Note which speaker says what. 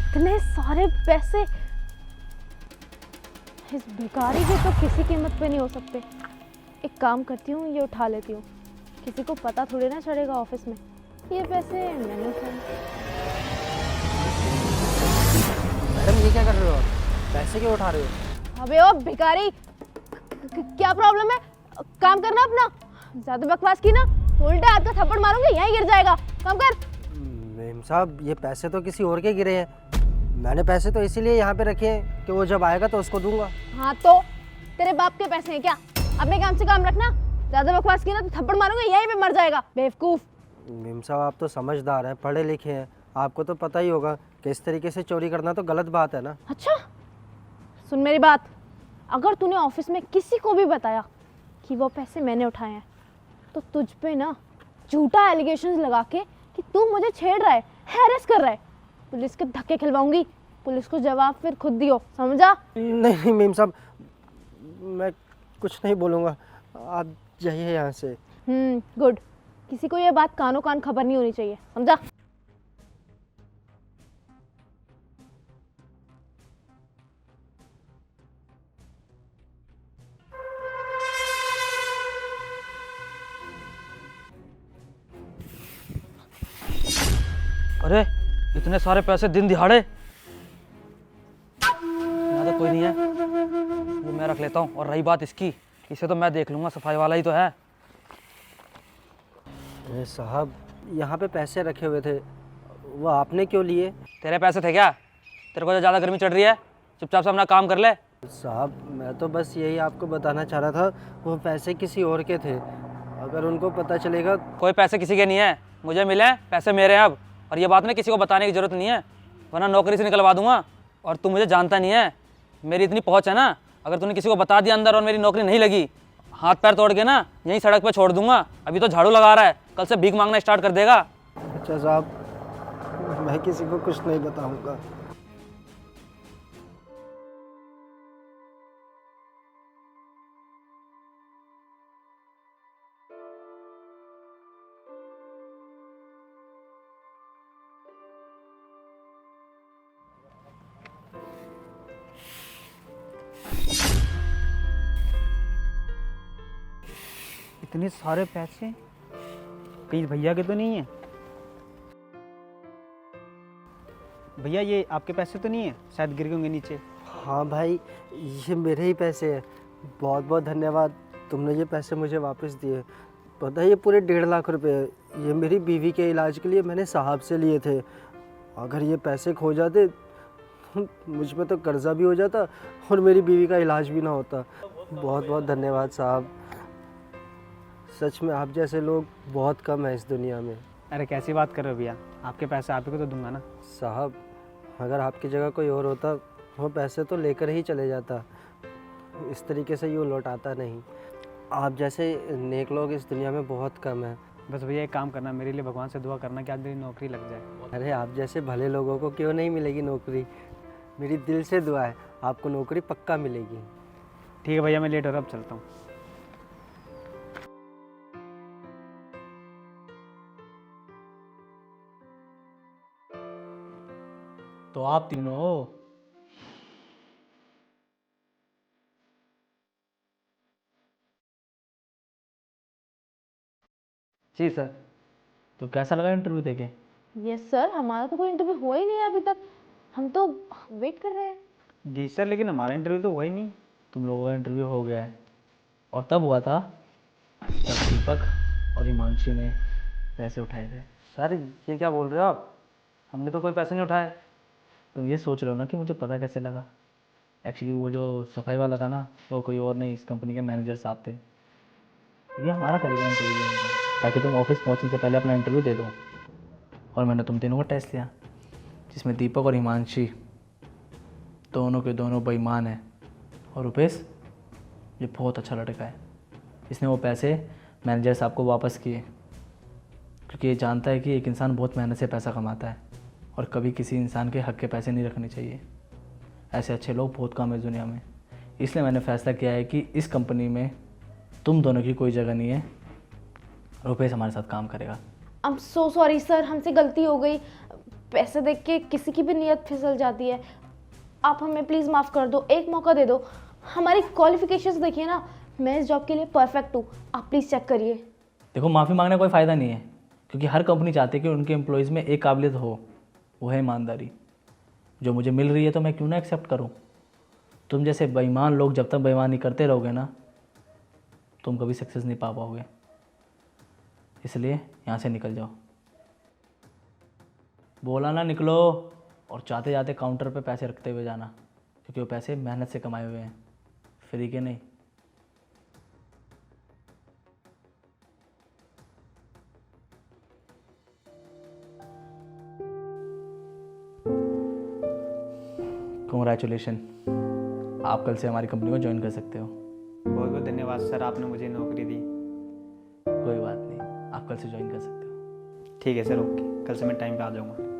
Speaker 1: इतने सारे पैसे इस भिखारी के तो किसी कीमत पे नहीं हो सकते। एक काम करती हूँ, ये उठा लेती हूँ, किसी को पता थोड़ी ना चलेगा ऑफिस में। ये पैसे मैंने उठाए।
Speaker 2: मैडम ये क्या कर रहे हो आप? पैसे क्यों उठा रहे हो?
Speaker 1: अबे ओ भिखारी, क्या प्रॉब्लम है? काम करना अपना। ज्यादा बकवास की ना तो उल्टा हाथ का थप्पड़ मारूंगी, यहीं गिर जाएगा। काम कर।
Speaker 2: मेम साहब ये पैसे तो किसी और के गिरे हैं। मैंने पैसे तो इसीलिए यहाँ पे रखे हैं कि वो जब आएगा तो उसको दूंगा।
Speaker 1: हाँ तो तेरे बाप के पैसे हैं क्या? अपने काम से काम रखना। ज्यादा बकवास की ना तो थप्पड़ मारूंगी, यहीं पे मर जाएगा बेवकूफ।
Speaker 2: मेम साहब आप तो समझदार हैं, पढ़े लिखे हैं, आपको तो पता ही होगा कि इस तरीके से चोरी करना तो गलत बात है ना।
Speaker 1: अच्छा सुन मेरी बात, अगर तूने ऑफिस में किसी को भी बताया कि वो पैसे मैंने उठाए हैं तो तुझ पे ना झूठा एलिगेशंस लगा के कि तू मुझे छेड़ रहा है, हैरेस कर रहा है, पुलिस के धक्के खिलवाऊंगी। पुलिस को जवाब फिर खुद दियो, समझा?
Speaker 2: नहीं मेम साहब मैं कुछ नहीं बोलूँगा, आप जाइए यहाँ से।
Speaker 1: गुड। किसी को ये बात कानों कान खबर नहीं होनी चाहिए, समझा?
Speaker 3: अरे इतने सारे पैसे दिन दिहाड़े। यहाँ तो कोई नहीं है, ये मैं रख लेता हूँ। और रही बात इसकी, इसे तो मैं देख लूँगा, सफाई वाला ही तो है।
Speaker 2: अरे साहब यहाँ पे पैसे रखे हुए थे, वो आपने क्यों लिए?
Speaker 3: तेरे पैसे थे क्या? तेरे को तो ज़्यादा गर्मी चढ़ रही है, चुपचाप से अपना काम कर ले।
Speaker 2: साहब मैं तो बस यही आपको बताना चाह रहा था, वो पैसे किसी और के थे, अगर उनको पता चलेगा।
Speaker 3: कोई पैसे किसी के नहीं है, मुझे मिले पैसे मेरे हैं अब। और ये बात ना किसी को बताने की ज़रूरत नहीं है, वरना नौकरी से निकलवा दूंगा। और तू मुझे जानता नहीं है, मेरी इतनी पहुँच है ना, अगर तूने किसी को बता दिया अंदर और मेरी नौकरी नहीं लगी, हाथ पैर तोड़ के ना यहीं सड़क पे छोड़ दूंगा। अभी तो झाड़ू लगा रहा है, कल से भीख मांगना स्टार्ट कर देगा।
Speaker 2: अच्छा साहब मैं किसी को कुछ नहीं बताऊंगा।
Speaker 4: इतने सारे पैसे कहीं भैया के तो नहीं है? भैया ये आपके पैसे तो नहीं है? शायद गिर गए होंगे नीचे।
Speaker 2: हाँ भाई ये मेरे ही पैसे हैं, बहुत बहुत धन्यवाद, तुमने ये पैसे मुझे वापस दिए। पता है ये पूरे 1.5 लाख रुपए है, ये मेरी बीवी के इलाज के लिए मैंने साहब से लिए थे। अगर ये पैसे खो जाते मुझ पे तो कर्जा भी हो जाता और मेरी बीवी का इलाज भी ना होता। बहुत बहुत धन्यवाद साहब, सच में आप जैसे लोग बहुत कम हैं इस दुनिया में।
Speaker 4: अरे कैसी बात कर रहे हो भैया, आपके पैसे आप ही को तो दूंगा ना।
Speaker 2: साहब अगर आपकी जगह कोई और होता वो पैसे तो लेकर ही चले जाता, इस तरीके से यूँ लौटाता नहीं। आप जैसे नेक लोग इस दुनिया में बहुत कम हैं।
Speaker 4: बस भैया एक काम करना, मेरे लिए भगवान से दुआ करना कि आज मेरी नौकरी लग जाए।
Speaker 2: अरे आप जैसे भले लोगों को क्यों नहीं मिलेगी नौकरी, मेरी दिल से दुआ है आपको नौकरी पक्का मिलेगी।
Speaker 4: ठीक है भैया मैं लेट हो रहा, अब चलता हूँ।
Speaker 5: तो आप तीनों हो?
Speaker 3: जी सर।
Speaker 5: तो कैसा लगा इंटरव्यू देके?
Speaker 1: यस सर, हमारा तो कोई इंटरव्यू हुआ ही नहीं है अभी तक, हम तो वेट कर रहे हैं।
Speaker 4: जी सर, लेकिन हमारा इंटरव्यू तो हुआ ही नहीं।
Speaker 5: तुम लोगों का इंटरव्यू हो गया है, और तब हुआ था जब दीपक और हिमांशु ने पैसे उठाए थे।
Speaker 3: सर ये क्या बोल रहे हो आप? हमने तो कोई पैसे नहीं उठाए।
Speaker 5: तुम ये सोच रहे हो ना कि मुझे पता कैसे लगा? एक्चुअली वो जो सफाई वाला था ना, वो कोई और नहीं, इस कंपनी के मैनेजर साहब थे। ये हमारा करेगा इंटरव्यू, ताकि तुम ऑफिस पहुंचने से पहले अपना इंटरव्यू दे दो। और मैंने तुम तीनों का टेस्ट लिया, जिसमें दीपक और हिमांशी दोनों के दोनों बेईमान हैं। और रुपेश ये बहुत अच्छा लड़का है, इसने वो पैसे मैनेजर साहब को वापस किए, क्योंकि ये जानता है कि एक इंसान बहुत मेहनत से पैसा कमाता है और कभी किसी इंसान के हक के पैसे नहीं रखने चाहिए। ऐसे अच्छे लोग बहुत कम है दुनिया में। इसलिए मैंने फैसला किया है कि इस कंपनी में तुम दोनों की कोई जगह नहीं है, रुपेश हमारे साथ काम करेगा।
Speaker 1: I am so sorry sir, हमसे गलती हो गई। पैसे देख के किसी की भी नीयत फिसल जाती है। आप हमें प्लीज़ माफ़ कर दो, एक मौका दे दो। हमारी क्वालिफिकेशंस देखिए ना, मैं इस जॉब के लिए परफेक्ट हूँ, आप प्लीज़ चेक करिए।
Speaker 5: देखो, माफ़ी मांगने का कोई फ़ायदा नहीं है, क्योंकि हर कंपनी चाहती है कि उनके एम्प्लॉयज़ में एक काबिलियत हो, वो है ईमानदारी। जो मुझे मिल रही है तो मैं क्यों ना एक्सेप्ट करूं। तुम जैसे बेईमान लोग जब तक बेईमानी करते रहोगे ना, तुम कभी सक्सेस नहीं पा पाओगे। इसलिए यहाँ से निकल जाओ। बोला ना निकलो, और जाते जाते काउंटर पे पैसे रखते हुए जाना, क्योंकि वो पैसे मेहनत से कमाए हुए हैं, फ्री के नहीं। कंग्रेचुलेशन, आप कल से हमारी कंपनी को ज्वाइन कर सकते हो।
Speaker 4: बहुत बहुत धन्यवाद सर, आपने मुझे नौकरी दी।
Speaker 5: कोई बात नहीं, आप कल से ज्वाइन कर सकते हो।
Speaker 4: ठीक है सर, ओके, कल से मैं टाइम पे आ जाऊँगा।